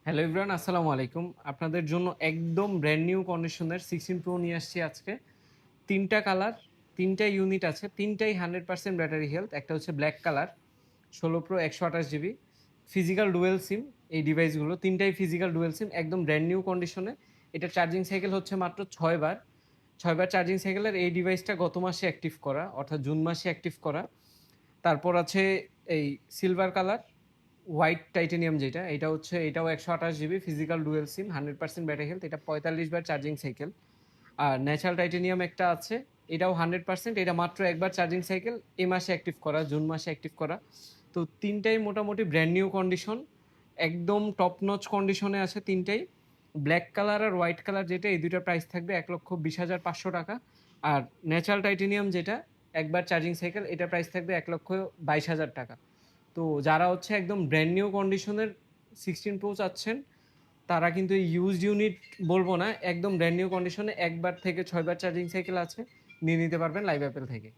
Hello everyone, আসসালামু আলাইকুম। আপনাদের জন্য একদম ব্র্যান্ড নিউ কন্ডিশনের 16 প্রো নিয়ে আসছি আজকে। ৩ টা কালার, ৩ টা ইউনিট আছে। ৩ টাই 100% ব্যাটারি হেলথ। একটা হচ্ছে black colour, 16 Pro 128 GB. Physical dual SIM এই ডিভাইসগুলো। ৩ টাই ফিজিক্যাল ডুয়েল সিম, একদম ব্র্যান্ড নিউ কন্ডিশনে। এটার চার্জিং সাইকেল হচ্ছে মাত্র ৬ বার। ৬ বার চার্জিং সাইকেলের এই ডিভাইসটা গত মাসে অ্যাক্টিভ করা, অর্থাৎ জুন মাসে অ্যাক্টিভ করা। তারপর আছে এই সিলভার কালার, হোয়াইট টাইটেনিয়াম যেটা, এটা হচ্ছে এটাও 128 জিবি ফিজিক্যাল ডুয়েল সিম, 100% ব্যাটারি হেলথ। এটা ৪৫ বার চার্জিং সাইকেল। আর ন্যাচারাল টাইটেনিয়াম একটা আছে, এটাও 100%, এটা মাত্র একবার চার্জিং সাইকেল, এই মাসে অ্যাক্টিভ করা, জুন মাসে অ্যাক্টিভ করা। তো তিনটাই মোটামুটি ব্র্যান্ড নিউ কন্ডিশন, একদম টপ নচ কন্ডিশনে আছে তিনটাই। ব্ল্যাক কালার আর হোয়াইট কালার যেটা, এই দুইটার প্রাইস থাকবে ১,২০,৫০০ টাকা। আর ন্যাচারাল টাইটেনিয়াম যেটা একবার চার্জিং সাইকেল, এটার প্রাইস থাকবে ১,২২,০০০ টাকা। তো যারা হচ্ছে একদম ব্র্যান্ড নিউ কন্ডিশনের 16 প্রো চাচ্ছেন, তারা কিন্তু এই ইউজড ইউনিট বলবো না, একদম ব্র্যান্ড নিউ কন্ডিশনে একবার থেকে ৬ বার চার্জিং সাইকেল আছে, নিয়ে নিতে পারবেন লাইভ অ্যাপেল থেকে।